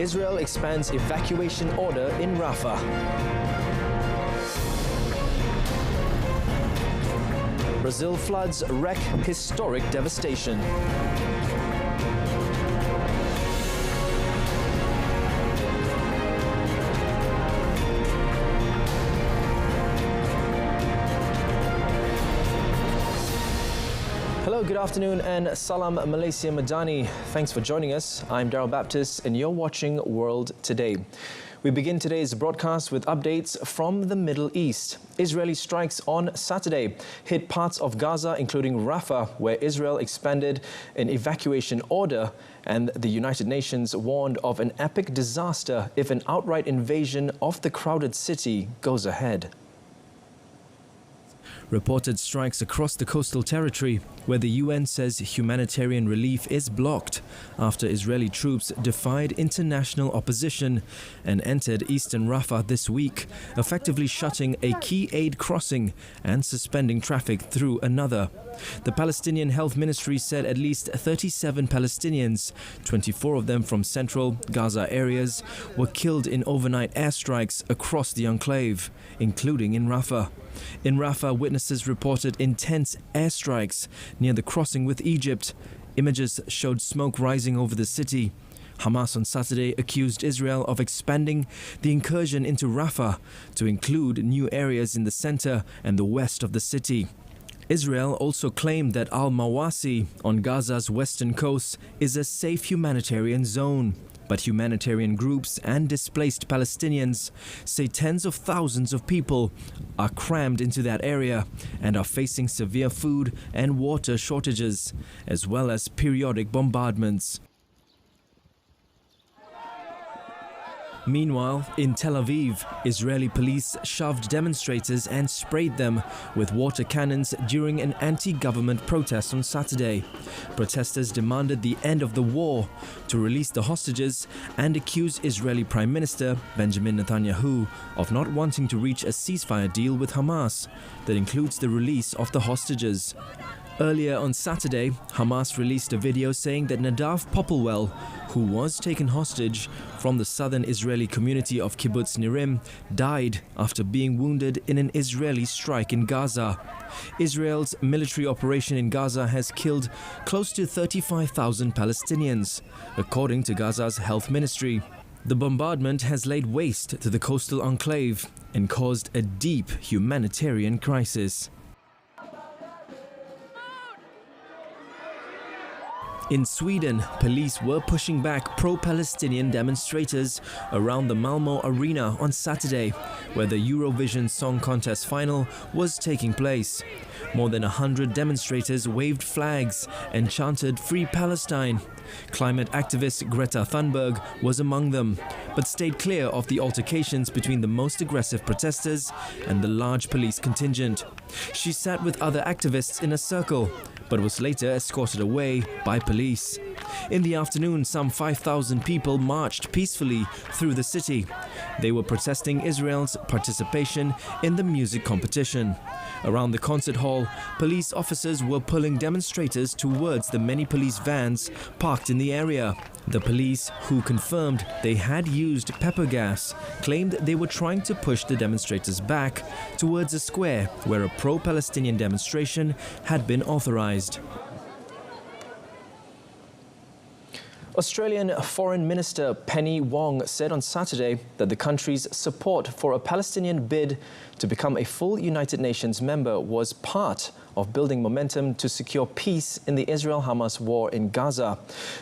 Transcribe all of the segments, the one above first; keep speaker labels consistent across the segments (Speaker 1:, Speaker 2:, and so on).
Speaker 1: Israel expands evacuation order in Rafah. Brazil floods wreak historic devastation. Hello, good afternoon and Salam Malaysia Madani. Thanks for joining us. I'm Daryl Baptist and you're watching World Today. We begin today's broadcast with updates from the Middle East. Israeli strikes on Saturday hit parts of Gaza, including Rafah, where Israel expanded an evacuation order, and the United Nations warned of an epic disaster if an outright invasion of the crowded city goes ahead. Reported strikes across the coastal territory, where the UN says humanitarian relief is blocked after Israeli troops defied international opposition and entered eastern Rafah this week, effectively shutting a key aid crossing and suspending traffic through another. The Palestinian Health Ministry said at least 37 Palestinians, 24 of them from central Gaza areas, were killed in overnight airstrikes across the enclave, including in Rafah. In Rafah, witnesses reported intense airstrikes near the crossing with Egypt. Images showed smoke rising over the city. Hamas on Saturday accused Israel of expanding the incursion into Rafah to include new areas in the center and the west of the city. Israel also claimed that Al-Mawasi on Gaza's western coast is a safe humanitarian zone. But humanitarian groups and displaced Palestinians say tens of thousands of people are crammed into that area and are facing severe food and water shortages, as well as periodic bombardments. Meanwhile, in Tel Aviv, Israeli police shoved demonstrators and sprayed them with water cannons during an anti-government protest on Saturday. Protesters demanded the end of the war, to release the hostages, and accused Israeli Prime Minister Benjamin Netanyahu of not wanting to reach a ceasefire deal with Hamas that includes the release of the hostages. Earlier on Saturday, Hamas released a video saying that Nadav Popplewell, who was taken hostage from the southern Israeli community of Kibbutz Nirim, died after being wounded in an Israeli strike in Gaza. Israel's military operation in Gaza has killed close to 35,000 Palestinians, according to Gaza's health ministry. The bombardment has laid waste to the coastal enclave and caused a deep humanitarian crisis. In Sweden, police were pushing back pro-Palestinian demonstrators around the Malmö Arena on Saturday, where the Eurovision Song Contest final was taking place. More than 100 demonstrators waved flags and chanted "Free Palestine." Climate activist Greta Thunberg was among them, but stayed clear of the altercations between the most aggressive protesters and the large police contingent. She sat with other activists in a circle, but was later escorted away by police. In the afternoon, some 5,000 people marched peacefully through the city. They were protesting Israel's participation in the music competition. Around the concert hall, police officers were pulling demonstrators towards the many police vans parked in the area. The police, who confirmed they had used pepper gas, claimed they were trying to push the demonstrators back towards a square where a pro-Palestinian demonstration had been authorized. Australian Foreign Minister Penny Wong said on Saturday that the country's support for a Palestinian bid to become a full United Nations member was part of building momentum to secure peace in the Israel-Hamas war in Gaza.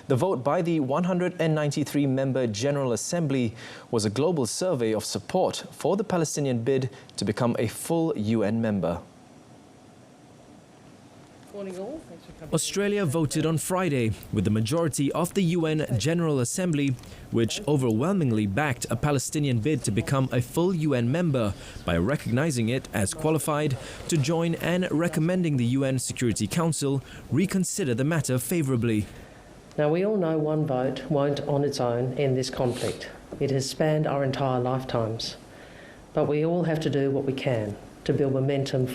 Speaker 1: The vote by the 193-member General Assembly was a global survey of support for the Palestinian bid to become a full UN member. Australia voted on Friday with the majority of the UN General Assembly, which overwhelmingly backed a Palestinian bid to become a full UN member by recognizing it as qualified to join and recommending the UN Security Council reconsider the matter favorably.
Speaker 2: Now, we all know one vote won't on its own end this conflict. It has spanned our entire lifetimes. But we all have to do what we can. to build momentum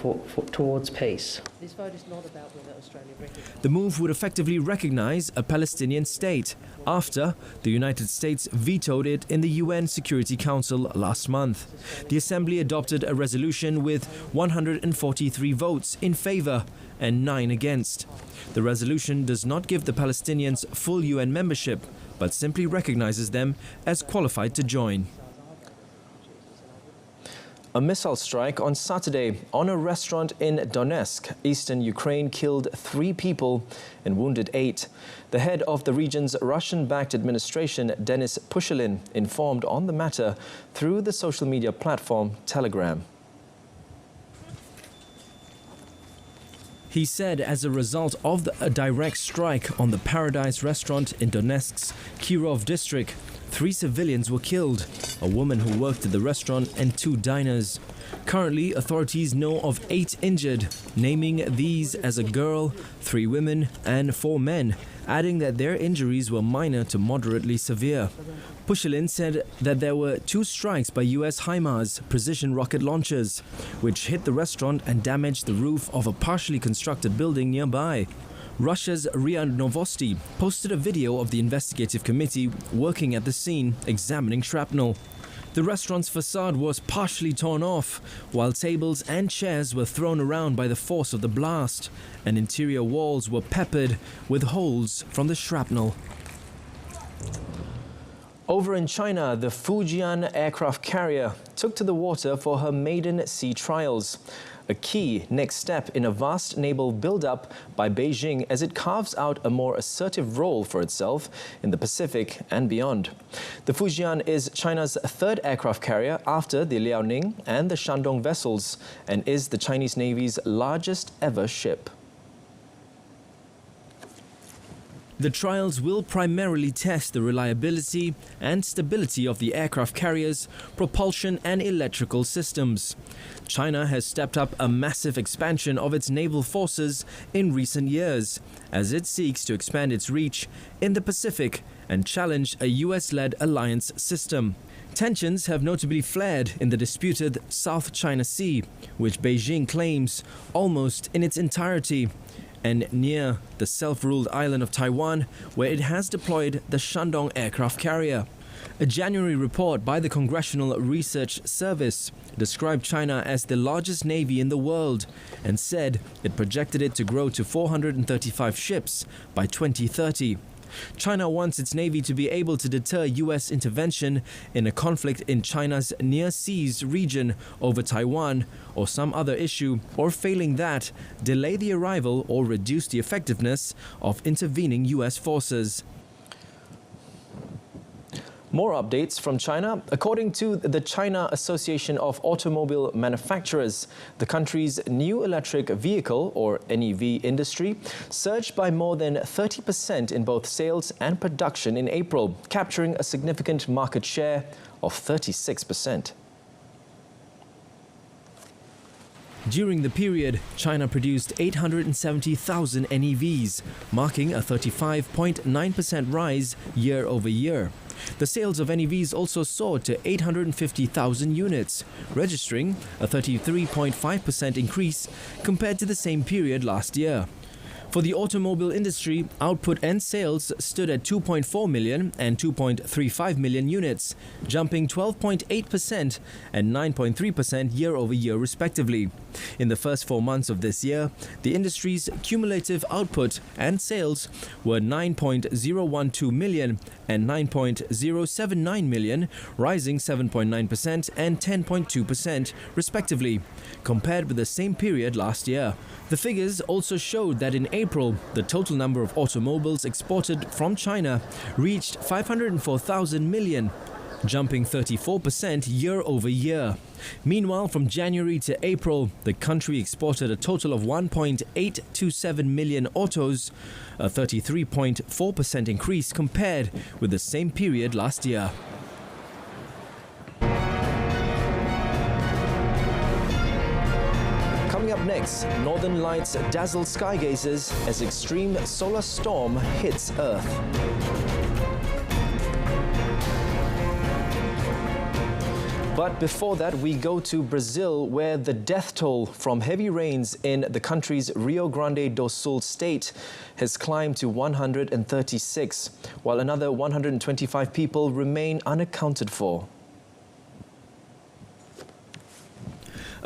Speaker 2: towards peace. This vote is not about whether Australia recognises.
Speaker 1: The move would effectively recognize a Palestinian state after the United States vetoed it in the UN Security Council last month. The Assembly adopted a resolution with 143 votes in favor and 9 against. The resolution does not give the Palestinians full UN membership, but simply recognizes them as qualified to join. A missile strike on Saturday on a restaurant in Donetsk, eastern Ukraine, killed 3 people and wounded 8. The head of the region's Russian-backed administration, Denis Pushilin, informed on the matter through the social media platform Telegram. He said as a result of a direct strike on the Paradise restaurant in Donetsk's Kirov district, 3 civilians were killed, a woman who worked at the restaurant and 2 diners. Currently, authorities know of 8 injured, naming these as a girl, 3 women and 4 men, adding that their injuries were minor to moderately severe. Pushilin said that there were 2 strikes by US HIMARS precision rocket launchers, which hit the restaurant and damaged the roof of a partially constructed building nearby. Russia's RIA Novosti posted a video of the investigative committee working at the scene, examining shrapnel. The restaurant's facade was partially torn off, while tables and chairs were thrown around by the force of the blast, and interior walls were peppered with holes from the shrapnel. Over in China, the Fujian aircraft carrier took to the water for her maiden sea trials, a key next step in a vast naval build-up by Beijing as it carves out a more assertive role for itself in the Pacific and beyond. The Fujian is China's 3rd aircraft carrier after the Liaoning and the Shandong vessels, and is the Chinese Navy's largest ever ship. The trials will primarily test the reliability and stability of the aircraft carrier's propulsion and electrical systems. China has stepped up a massive expansion of its naval forces in recent years, as it seeks to expand its reach in the Pacific and challenge a US-led alliance system. Tensions have notably flared in the disputed South China Sea, which Beijing claims almost in its entirety, and near the self-ruled island of Taiwan, where it has deployed the Shandong aircraft carrier. A January report by the Congressional Research Service described China as the largest navy in the world and said it projected it to grow to 435 ships by 2030. China wants its navy to be able to deter US intervention in a conflict in China's near seas region over Taiwan or some other issue, or failing that, delay the arrival or reduce the effectiveness of intervening US forces. More updates from China. According to the China Association of Automobile Manufacturers, the country's new electric vehicle, or NEV industry, surged by more than 30% in both sales and production in April, capturing a significant market share of 36%. During the period, China produced 870,000 NEVs, marking a 35.9% rise year over year. The sales of NEVs also soared to 850,000 units, registering a 33.5% increase compared to the same period last year. For the automobile industry, output and sales stood at 2.4 million and 2.35 million units, jumping 12.8% and 9.3% year-over-year respectively. In the first 4 months of this year, the industry's cumulative output and sales were 9.012 million and 9.079 million, rising 7.9% and 10.2% respectively, compared with the same period last year. The figures also showed that in April, the total number of automobiles exported from China reached 504,000 million, jumping 34% year over year. Meanwhile, from January to April, the country exported a total of 1.827 million autos, a 33.4% increase compared with the same period last year. Coming up next, Northern Lights dazzle skygazers as extreme solar storm hits Earth. But before that, we go to Brazil, where the death toll from heavy rains in the country's Rio Grande do Sul state has climbed to 136, while another 125 people remain unaccounted for.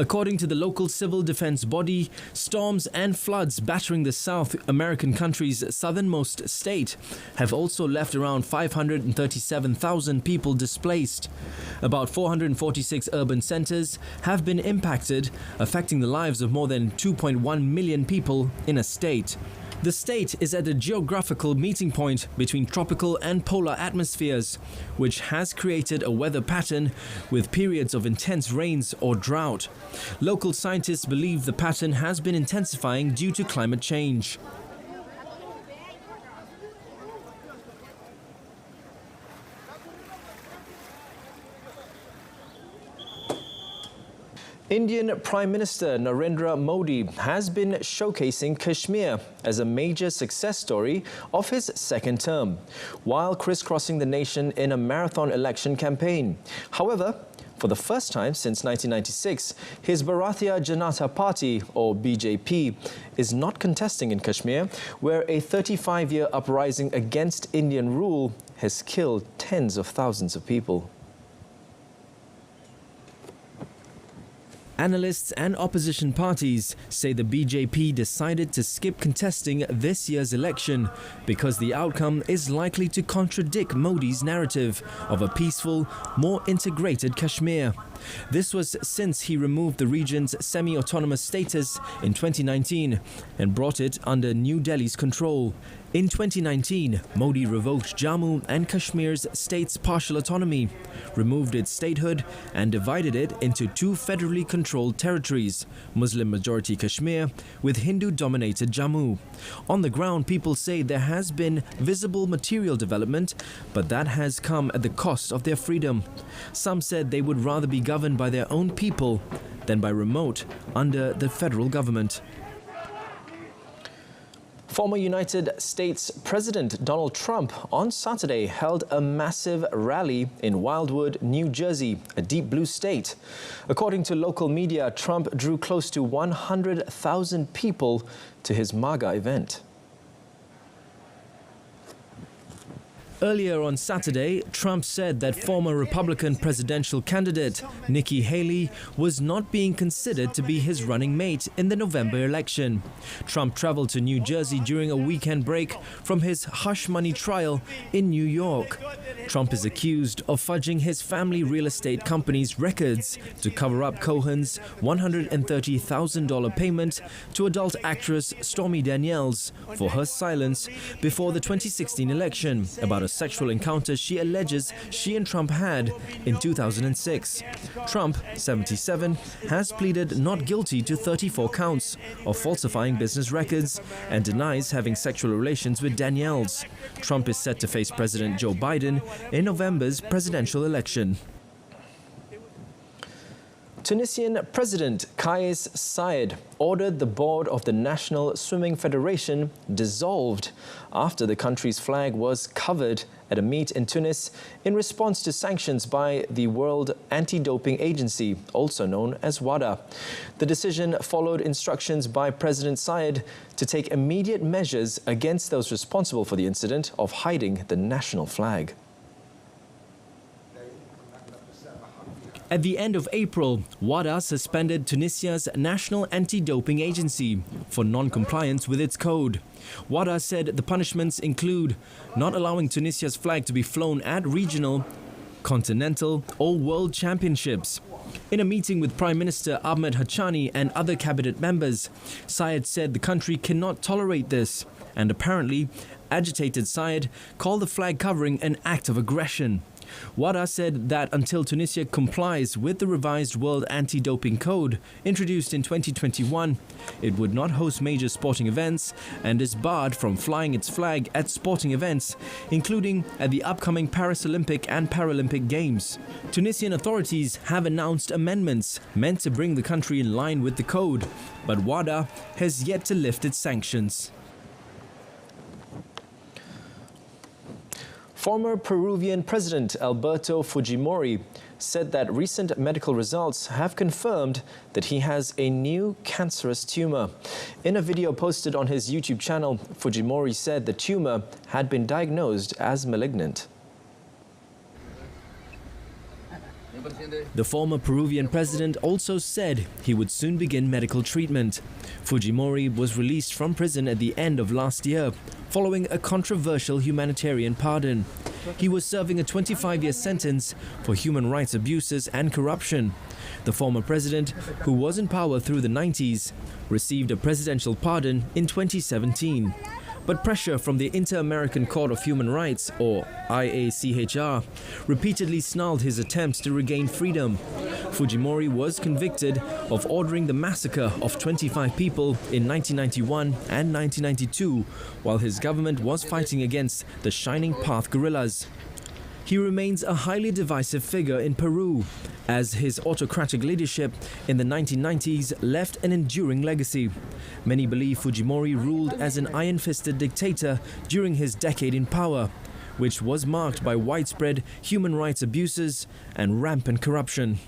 Speaker 1: According to the local civil defense body, storms and floods battering the South American country's southernmost state have also left around 537,000 people displaced. About 446 urban centers have been impacted, affecting the lives of more than 2.1 million people in a state. The state is at a geographical meeting point between tropical and polar atmospheres, which has created a weather pattern with periods of intense rains or drought. Local scientists believe the pattern has been intensifying due to climate change. Indian Prime Minister Narendra Modi has been showcasing Kashmir as a major success story of his second term, while crisscrossing the nation in a marathon election campaign. However, for the first time since 1996, his Bharatiya Janata Party, or BJP, is not contesting in Kashmir, where a 35-year uprising against Indian rule has killed tens of thousands of people. Analysts and opposition parties say the BJP decided to skip contesting this year's election because the outcome is likely to contradict Modi's narrative of a peaceful, more integrated Kashmir. This was since he removed the region's semi-autonomous status in 2019 and brought it under New Delhi's control. In 2019, Modi revoked Jammu and Kashmir's state's partial autonomy, removed its statehood and divided it into two federally controlled territories, Muslim-majority Kashmir with Hindu-dominated Jammu. On the ground, people say there has been visible material development, but that has come at the cost of their freedom. Some said they would rather be governed by their own people than by remote under the federal government. Former United States President Donald Trump on Saturday held a massive rally in Wildwood, New Jersey, a deep blue state. According to local media, Trump drew close to 100,000 people to his MAGA event. Earlier on Saturday, Trump said that former Republican presidential candidate Nikki Haley was not being considered to be his running mate in the November election. Trump traveled to New Jersey during a weekend break from his hush money trial in New York. Trump is accused of fudging his family real estate company's records to cover up Cohen's $130,000 payment to adult actress Stormy Daniels for her silence before the 2016 election about a sexual encounter she alleges she and Trump had in 2006. Trump, 77, has pleaded not guilty to 34 counts of falsifying business records and denies having sexual relations with Daniels. Trump is set to face President Joe Biden in November's presidential election. Tunisian President Kais Saied ordered the board of the National Swimming Federation dissolved after the country's flag was covered at a meet in Tunis in response to sanctions by the World Anti-Doping Agency, also known as WADA. The decision followed instructions by President Saied to take immediate measures against those responsible for the incident of hiding the national flag. At the end of April, WADA suspended Tunisia's National Anti-Doping Agency for non-compliance with its code. WADA said the punishments include not allowing Tunisia's flag to be flown at regional, continental or world championships. In a meeting with Prime Minister Ahmed Hachani and other cabinet members, Saied said the country cannot tolerate this and apparently agitated Saied called the flag covering an act of aggression. WADA said that until Tunisia complies with the revised World Anti-Doping Code introduced in 2021, it would not host major sporting events and is barred from flying its flag at sporting events, including at the upcoming Paris Olympic and Paralympic Games. Tunisian authorities have announced amendments meant to bring the country in line with the code, but WADA has yet to lift its sanctions. Former Peruvian President Alberto Fujimori said that recent medical results have confirmed that he has a new cancerous tumor. In a video posted on his YouTube channel, Fujimori said the tumor had been diagnosed as malignant. The former Peruvian president also said he would soon begin medical treatment. Fujimori was released from prison at the end of last year, following a controversial humanitarian pardon. He was serving a 25-year sentence for human rights abuses and corruption. The former president, who was in power through the 90s, received a presidential pardon in 2017. But pressure from the Inter-American Court of Human Rights, or IACHR, repeatedly snarled his attempts to regain freedom. Fujimori was convicted of ordering the massacre of 25 people in 1991 and 1992, while his government was fighting against the Shining Path guerrillas. He remains a highly divisive figure in Peru, as his autocratic leadership in the 1990s left an enduring legacy. Many believe Fujimori ruled as an iron-fisted dictator during his decade in power, which was marked by widespread human rights abuses and rampant corruption.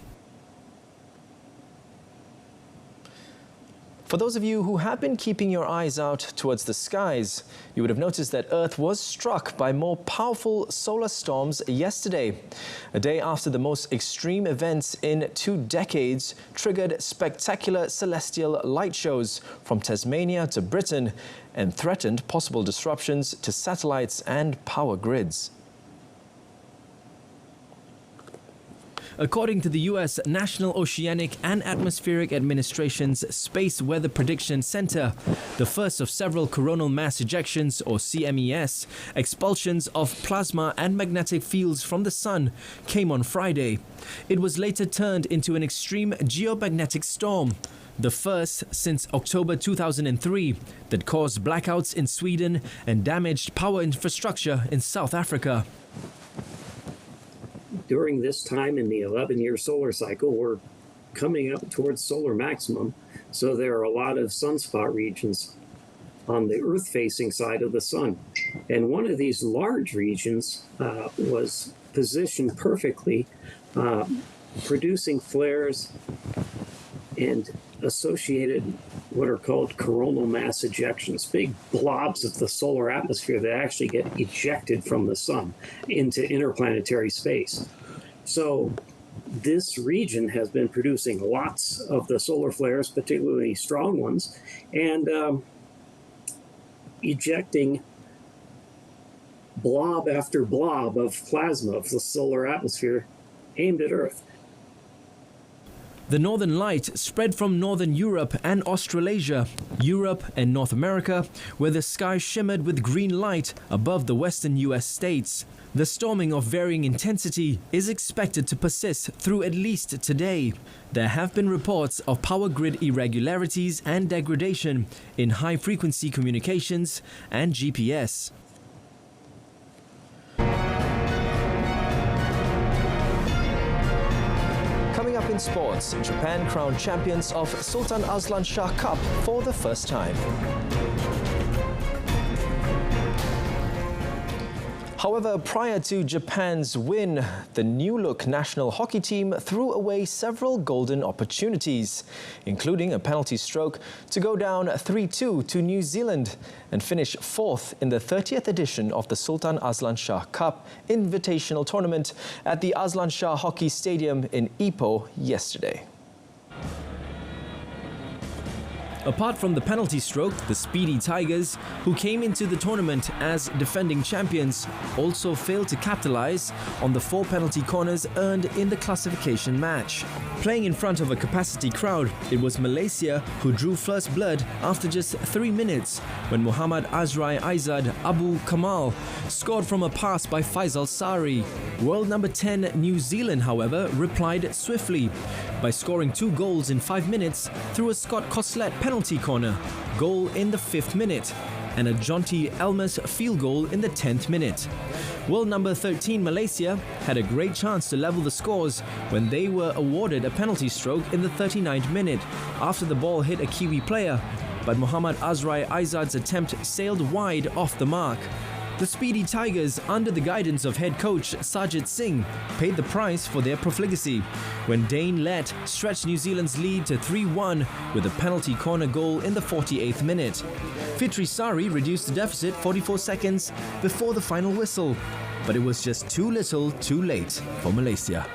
Speaker 1: For those of you who have been keeping your eyes out towards the skies, you would have noticed that Earth was struck by more powerful solar storms yesterday. A day after the most extreme events in 2 decades triggered spectacular celestial light shows from Tasmania to Britain and threatened possible disruptions to satellites and power grids. According to the U.S. National Oceanic and Atmospheric Administration's Space Weather Prediction Center, the first of several coronal mass ejections, or CMES, expulsions of plasma and magnetic fields from the sun came on Friday. It was later turned into an extreme geomagnetic storm, the first since October 2003, that caused blackouts in Sweden and damaged power infrastructure in South Africa.
Speaker 3: During this time in the 11-year solar cycle, we're coming up towards solar maximum, so there are a lot of sunspot regions on the Earth-facing side of the sun. And one of these large regions was positioned perfectly, producing flares and associated what are called coronal mass ejections, big blobs of the solar atmosphere that actually get ejected from the sun into interplanetary space. So this region has been producing lots of the solar flares, particularly strong ones, and ejecting blob after blob of plasma of the solar atmosphere aimed at Earth.
Speaker 1: The Northern Light spread from Northern Europe and Australasia, Europe and North America, where the sky shimmered with green light above the western US states. The storming of varying intensity is expected to persist through at least today. There have been reports of power grid irregularities and degradation in high-frequency communications and GPS. Coming up in sports, Japan crowned champions of Sultan Azlan Shah Cup for the first time. However, prior to Japan's win, the new-look national hockey team threw away several golden opportunities, including a penalty stroke to go down 3-2 to New Zealand and finish 4th in the 30th edition of the Sultan Azlan Shah Cup Invitational Tournament at the Azlan Shah Hockey Stadium in Ipoh yesterday. Apart from the penalty stroke, the Speedy Tigers, who came into the tournament as defending champions, also failed to capitalize on the 4 penalty corners earned in the classification match. Playing in front of a capacity crowd, it was Malaysia who drew first blood after just 3 minutes when Muhammad Azrai Aizad Abu Kamal scored from a pass by Faisal Sari. World number 10 New Zealand, however, replied swiftly by scoring 2 goals in 5 minutes through a Scott Coslet penalty corner, goal in the 5th minute, and a Jonty Elmas field goal in the 10th minute. World number 13 Malaysia had a great chance to level the scores when they were awarded a penalty stroke in the 39th minute after the ball hit a Kiwi player, but Muhammad Azrai Aizad's attempt sailed wide off the mark. The Speedy Tigers, under the guidance of head coach Sajid Singh, paid the price for their profligacy when Dane Lett stretched New Zealand's lead to 3-1 with a penalty corner goal in the 48th minute. Fitri Sari reduced the deficit 44 seconds before the final whistle, but it was just too little too late for Malaysia.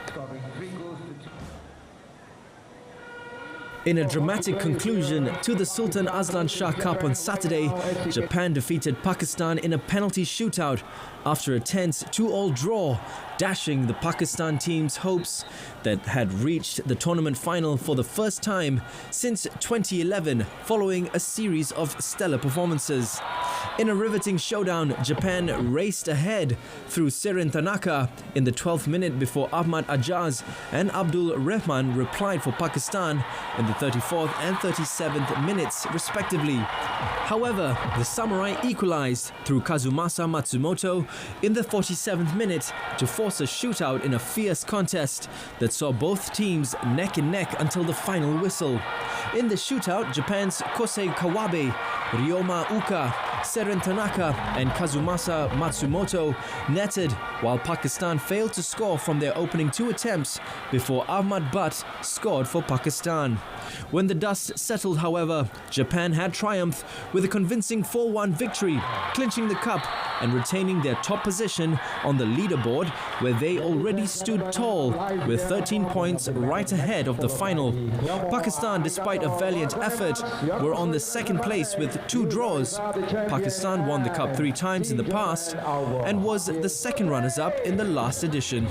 Speaker 1: In a dramatic conclusion to the Sultan Azlan Shah Cup on Saturday, Japan defeated Pakistan in a penalty shootout after a tense 2-all draw, dashing the Pakistan team's hopes that had reached the tournament final for the first time since 2011 following a series of stellar performances. In a riveting showdown, Japan raced ahead through Seren Tanaka in the 12th minute before Ahmad Ajaz and Abdul Rahman replied for Pakistan in the 34th and 37th minutes respectively. However, the Samurai equalized through Kazumasa Matsumoto in the 47th minute to force a shootout in a fierce contest that saw both teams neck and neck until the final whistle. In the shootout, Japan's Kosei Kawabe, Ryoma Uka, Seren Tanaka and Kazumasa Matsumoto netted, while Pakistan failed to score from their opening 2 attempts before Ahmad Butt scored for Pakistan. When the dust settled, however, Japan had triumphed with a convincing 4-1 victory, clinching the cup and retaining their top position on the leaderboard, where they already stood tall with 13 points right ahead of the final. Pakistan, despite a valiant effort, were on the second place with 2 draws. Pakistan won the cup 3 times in the past and was the second runners-up in the last edition.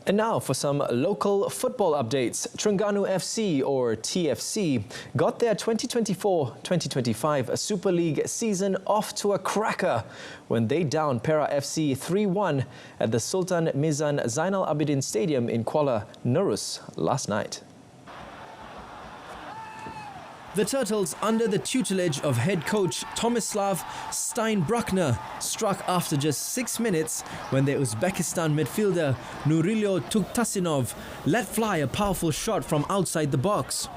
Speaker 1: And now for some local football updates. Terengganu FC, or TFC, got their 2024-2025 Super League season off to a cracker when they downed Perak FC 3-1 at the Sultan Mizan Zainal Abidin Stadium in Kuala Nerus last night. The Turtles, under the tutelage of head coach Tomislav Steinbruckner, struck after just 6 minutes when their Uzbekistan midfielder Nurilio Tuktasinov let fly a powerful shot from outside the box.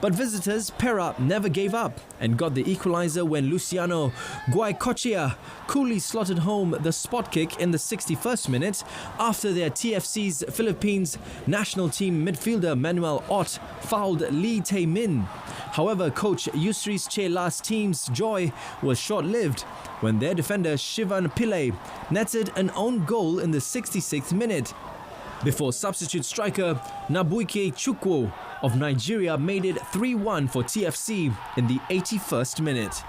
Speaker 1: But visitors Perak never gave up and got the equaliser when Luciano Guaycochea coolly slotted home the spot kick in the 61st minute after their TFC's Philippines national team midfielder Manuel Ott fouled Lee Tae-min. However, coach Yusri's Chela's team's joy was short-lived when their defender Shivan Pillay netted an own goal in the 66th minute, before substitute striker Nabuike Chukwu of Nigeria made it 3-1 for TFC in the 81st minute.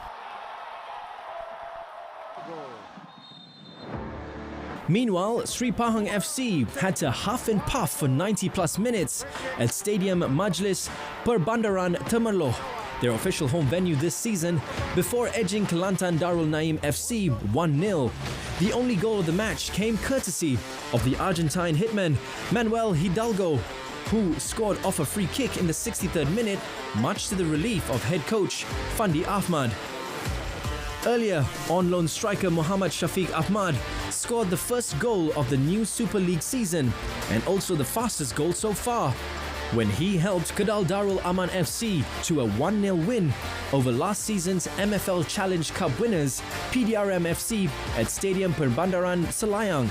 Speaker 1: Meanwhile, Sri Pahang FC had to huff and puff for 90-plus minutes at Stadium Majlis Perbandaran Temerloh, their official home venue this season, before edging Kelantan Darul Naim FC 1-0. The only goal of the match came courtesy of the Argentine hitman Manuel Hidalgo, who scored off a free kick in the 63rd minute, much to the relief of head coach Fandi Ahmad. Earlier, on-loan striker Muhammad Shafiq Ahmad scored the first goal of the new Super League season and also the fastest goal so far, when he helped Kedal Darul Aman FC to a 1-0 win over last season's MFL Challenge Cup winners PDRM FC at Stadium Perbandaran Selayang.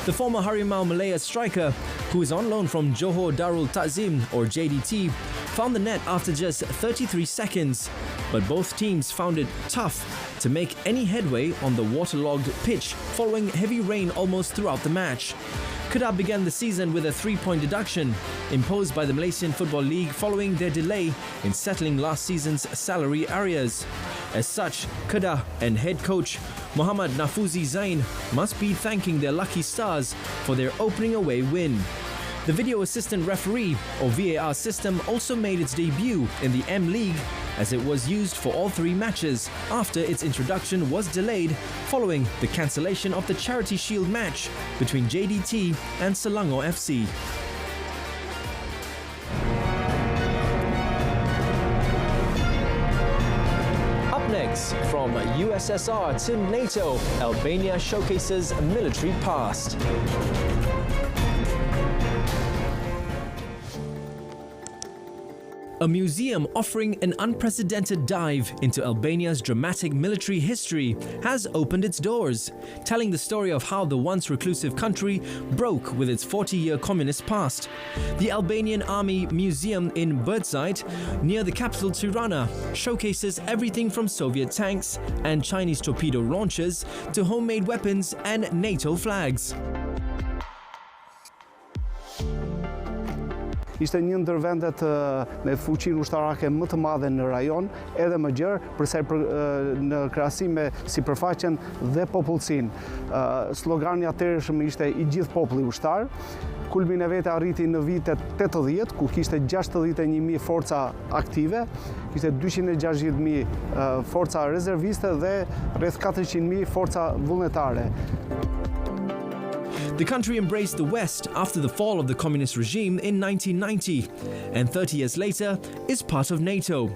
Speaker 1: The former Harimau Malaya striker, who is on loan from Johor Darul Takzim, or JDT, found the net after just 33 seconds, but both teams found it tough to make any headway on the waterlogged pitch following heavy rain almost throughout the match. Kedah began the season with a 3-point deduction imposed by the Malaysian Football League following their delay in settling last season's salary arrears. As such, Kedah and head coach Muhammad Nafuzi Zain must be thanking their lucky stars for their opening away win. The video assistant referee, or VAR system, also made its debut in the M-League, as it was used for all 3 matches after its introduction was delayed following the cancellation of the Charity Shield match between JDT and Selangor FC. Up next, from USSR to NATO, Albania showcases military past. A museum offering an unprecedented dive into Albania's dramatic military history has opened its doors, telling the story of how the once reclusive country broke with its 40-year communist past. The Albanian Army Museum in Birdside, near the capital Tirana, showcases everything from Soviet tanks and Chinese torpedo launchers to homemade weapons and NATO flags.
Speaker 4: Ishte një ndër vendet me fuqinë ushtarake më të madhe në rajon, edhe më gjerë në krahasim me sipërfaqen dhe popullsinë. Slogani atëhershëm ishte i gjithë populli ushtar. Kulmin e vete arriti në vitet 80, ku kishte 61.000 forca aktive, kishte 260.000 forca rezerviste dhe rreth 400.000 forca vullnetare.
Speaker 1: The country embraced the West after the fall of the communist regime in 1990, and 30 years later is part of NATO.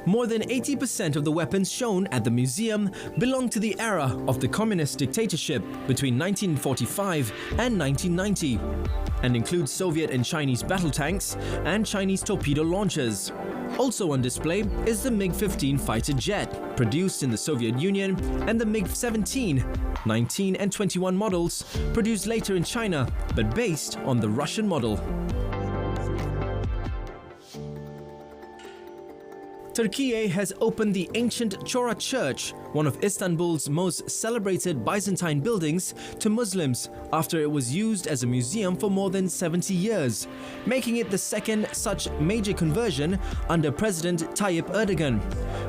Speaker 1: More than 80% of the weapons shown at the museum belong to the era of the communist dictatorship between 1945 and 1990, and include Soviet and Chinese battle tanks and Chinese torpedo launchers. Also on display is the MiG-15 fighter jet, produced in the Soviet Union, and the MiG-17, 19 and 21 models, produced later in China, but based on the Russian model. Turkey has opened the ancient Chora church, one of Istanbul's most celebrated Byzantine buildings, to Muslims after it was used as a museum for more than 70 years, making it the second such major conversion under President Tayyip Erdogan.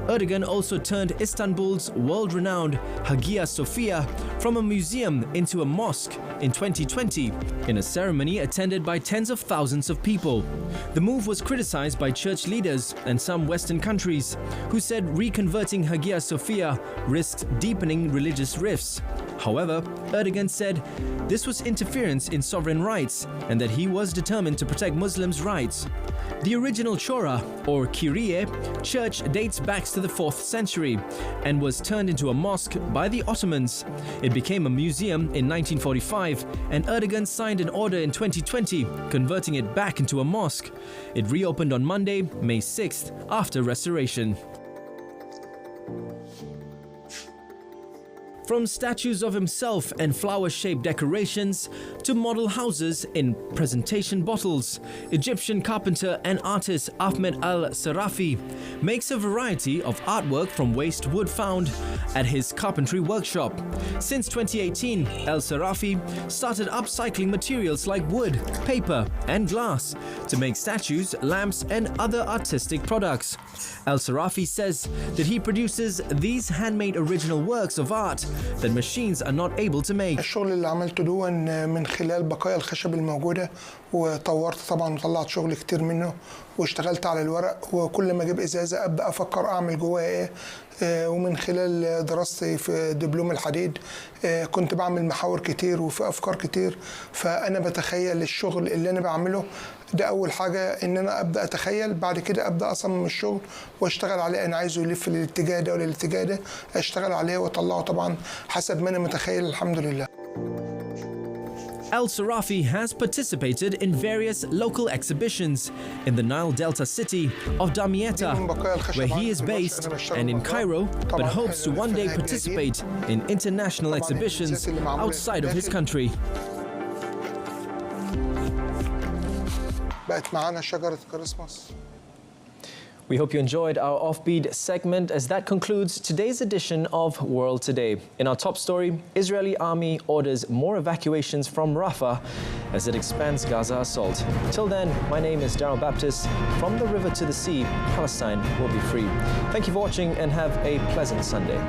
Speaker 1: Erdogan also turned Istanbul's world-renowned Hagia Sophia from a museum into a mosque in 2020 in a ceremony attended by tens of thousands of people. The move was criticized by church leaders and some Western countries, who said reconverting Hagia Sophia risked deepening religious rifts. However, Erdogan said this was interference in sovereign rights and that he was determined to protect Muslims' rights. The original Chora, or Kyrie, church dates back to the 4th century and was turned into a mosque by the Ottomans. It became a museum in 1945, and Erdogan signed an order in 2020 converting it back into a mosque. It reopened on Monday, May 6th, after restoration. From statues of himself and flower-shaped decorations to model houses in presentation bottles, Egyptian carpenter and artist Ahmed Al-Sarafi makes a variety of artwork from waste wood found at his carpentry workshop. Since 2018, Al-Sarafi started upcycling materials like wood, paper and glass to make statues, lamps and other artistic products. Al-Sarafi says that he produces these handmade original works of art that machines are not able to make.
Speaker 5: الشغل اللي عملته دون من خلال بقايا الخشب الموجودة، وطورت طبعا وطلعت شغل كتير منه، واشتغلت على الورق، وكل ما اجيب ازازة ابدا افكر اعمل جواها ايه. ومن خلال دراستي في دبلوم الحديد كنت بعمل محاور كتير وفي افكار كتير، فانا بتخيل الشغل اللي انا بعمله. ده اول حاجة ان انا ابدا اتخيل، بعد كده ابدا اصمم الشغل واشتغل عليه. انا عايزه يلف للاتجاه ده ولا الاتجاه ده، اشتغل عليه واطلعه طبعا حسب ما انا متخيل. الحمد لله.
Speaker 1: Al-Sarafi has participated in various local exhibitions in the Nile Delta city of Damietta, where he is based, and in Cairo, but hopes to one day participate in international exhibitions outside of his country.
Speaker 5: بقت معانا شجرة كريسماس.
Speaker 1: We hope you enjoyed our offbeat segment, as that concludes today's edition of World Today. In our top story, Israeli army orders more evacuations from Rafah as it expands Gaza assault. Till then, my name is Daryl Baptist. From the river to the sea, Palestine will be free. Thank you for watching and have a pleasant Sunday.